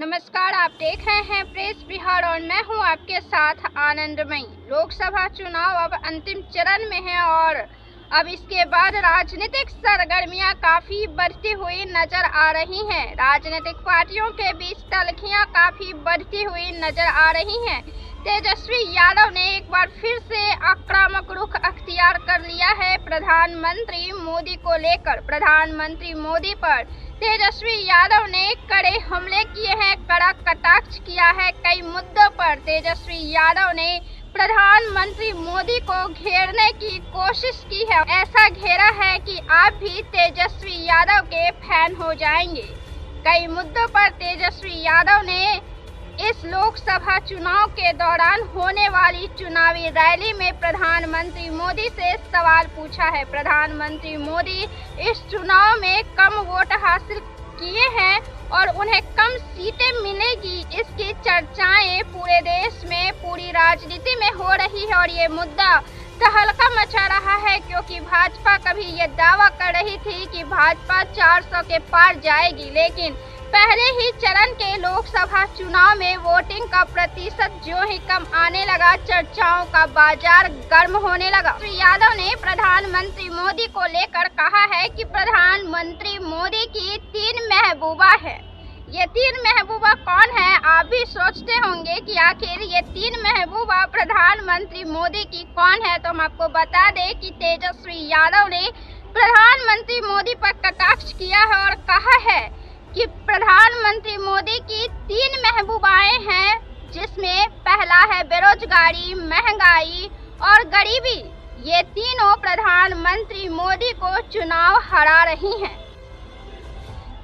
नमस्कार, आप देख रहे हैं प्रेस बिहार और मैं हूं आपके साथ आनंदमयी। लोकसभा चुनाव अब अंतिम चरण में है और अब इसके बाद राजनीतिक सरगर्मियां काफी बढ़ती हुई नजर आ रही हैं। राजनीतिक पार्टियों के बीच तल्खियां काफी बढ़ती हुई नजर आ रही हैं। तेजस्वी यादव ने एक बार फिर से आक्रामक रुख अख्तियार कर लिया है प्रधानमंत्री मोदी को लेकर। प्रधानमंत्री मोदी पर तेजस्वी यादव ने कड़े हमले किए हैं, कड़ा कटाक्ष किया है। कई मुद्दों पर तेजस्वी यादव ने प्रधानमंत्री मोदी को घेरने की कोशिश की है। ऐसा घेरा है कि आप भी तेजस्वी यादव के फैन हो जाएंगे। कई मुद्दों पर तेजस्वी यादव ने इस लोकसभा चुनाव के दौरान होने वाली चुनावी रैली में प्रधानमंत्री मोदी से सवाल पूछा है। प्रधानमंत्री मोदी इस चुनाव में कम वोट हासिल किए हैं और उन्हें कम सीटें मिलेगी, इसकी चर्चाएं पूरे देश में, पूरी राजनीति में हो रही है। और ये मुद्दा तहलका मचा रहा है क्योंकि भाजपा कभी ये दावा कर रही थी कि भाजपा 400 के पार जाएगी, लेकिन पहले ही चरण के लोकसभा चुनाव में वोटिंग का प्रतिशत जो ही कम आने लगा, चर्चाओं का बाजार गर्म होने लगा। श्री यादव ने प्रधानमंत्री मोदी को लेकर कहा है कि प्रधानमंत्री मोदी की 3 महबूबा है। ये 3 महबूबा कौन है? आप भी सोचते होंगे कि आखिर ये 3 महबूबा प्रधानमंत्री मोदी की कौन है। तो हम आपको बता दें कि तेजस्वी यादव ने प्रधानमंत्री मोदी पर कटाक्ष किया है और कहा है कि प्रधानमंत्री मोदी की 3 महबूबाएं हैं, जिसमें पहला है बेरोजगारी, महंगाई और गरीबी। ये तीनों प्रधानमंत्री मोदी को चुनाव हरा रही हैं।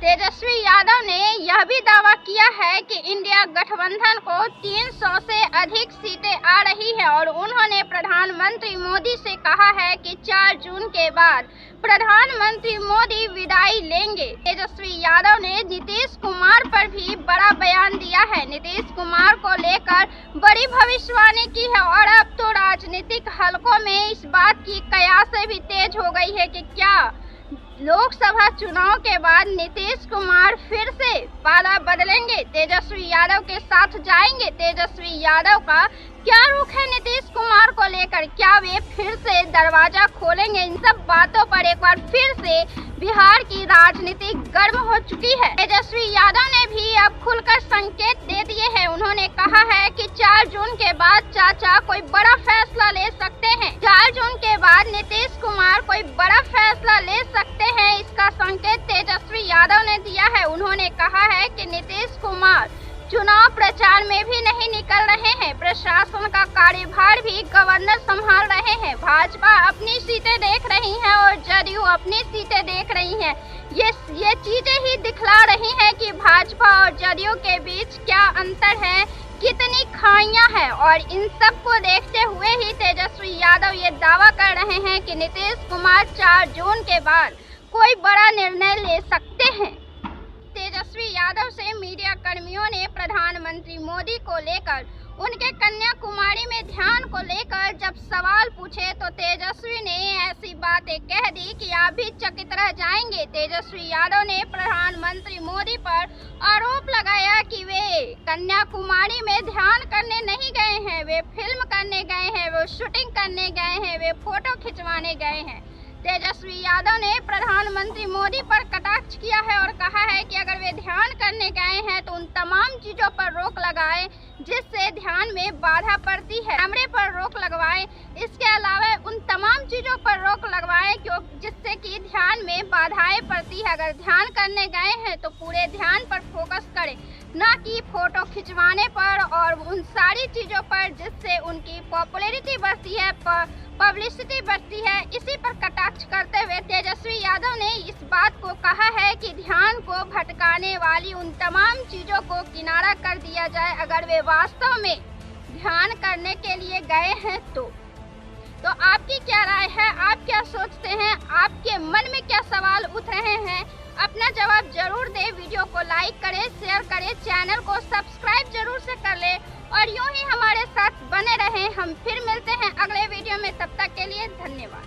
तेजस्वी यादव ने यह भी दावा किया है कि इंडिया गठबंधन को 300 से अधिक सीटें आ रही है और उन्होंने प्रधानमंत्री मोदी से कहा है कि 4 जून के बाद प्रधानमंत्री मोदी विदाई लेंगे। तेजस्वी यादव ने नीतीश कुमार पर भी बड़ा बयान दिया है। नीतीश कुमार को लेकर बड़ी भविष्यवाणी की है और अब तो राजनीतिक हलकों में इस बात की कयासें भी तेज हो गई है कि क्या लोकसभा चुनाव के बाद नीतीश कुमार फिर से पाला बदलेंगे, तेजस्वी यादव के साथ जाएंगे। तेजस्वी यादव का क्या रुख है नीतीश कुमार को लेकर? क्या वे फिर से दरवाजा खोलेंगे? इन सब बातों पर एक बार फिर से बिहार की राजनीति गर्म हो चुकी है। तेजस्वी यादव ने भी अब खुलकर संकेत दे दिए हैं। उन्होंने कहा है कि 4 जून के बाद चाचा कोई बड़ा फैसला ले सकते हैं। 4 जून के बाद नीतीश कुमार कोई बड़ा फैसला ले सकते हैं, इसका संकेत तेजस्वी यादव ने दिया है। उन्होंने कहा है कि नीतीश कुमार चुनाव प्रचार में भी नहीं निकल रहे हैं, प्रशासन का कार्यभार भी गवर्नर संभाल रहे हैं। भाजपा अपनी सीटें देख रही है और जदयू अपनी सीटें देख रही है। ये चीजें ही दिखला रही हैं कि भाजपा और जदयू के बीच क्या अंतर है, कितनी खाइयां हैं। और इन सब को देखते हुए ही तेजस्वी यादव ये दावा कर रहे हैं कि नीतीश कुमार 4 जून के बाद कोई बड़ा निर्णय ले सकते हैं। तेजस्वी यादव से मीडिया कर्मियों ने प्रधानमंत्री मोदी को लेकर उनके कन्याकुमारी में ध्यान को लेकर जब सवाल पूछे तो तेजस्वी ने ऐसी बातें कह दी कि आप भी चकित रह जाएंगे। तेजस्वी यादव ने प्रधानमंत्री मोदी पर आरोप लगाया कि वे कन्याकुमारी में ध्यान करने नहीं गए हैं, वे फिल्म करने गए हैं, वे शूटिंग करने गए हैं, वे फोटो खिंचवाने गए हैं। तेजस्वी यादव ने प्रधानमंत्री मोदी पर कटाक्ष किया है और कहा है कि अगर वे ध्यान करने गए हैं तो उन तमाम चीजों पर रोक लगाएं जिससे ध्यान में बाधा पड़ती है। कैमरे पर रोक लगवाएं, इसके अलावा उन तमाम चीजों पर रोक लगवाएं जिससे कि ध्यान में बाधाएं पड़ती है। अगर ध्यान करने गए हैं तो पूरे ध्यान पर फोकस करें, ना कि फोटो खिंचवाने पर और उन सारी चीजों पर जिससे उनकी पॉपुलैरिटी बढ़ती है, पब्लिसिटी बढ़ती है। इसी पर कटाक्ष करते हुए तेजस्वी यादव ने इस बात को कहा है कि ध्यान को भटकाने वाली उन तमाम चीजों को किनारा कर दिया जाए अगर वे वास्तव में ध्यान करने के लिए गए हैं तो आपकी क्या राय है? आप क्या सोचते हैं? आपके मन में क्या सवाल उठ रहे हैं? अपना जवाब जरूर दें। वीडियो को लाइक करें, शेयर करें, चैनल को सब्सक्राइब जरूर से कर लें और यूं ही हमारे साथ बने रहें। हम फिर मिलते हैं अगले वीडियो में, तब तक के लिए धन्यवाद।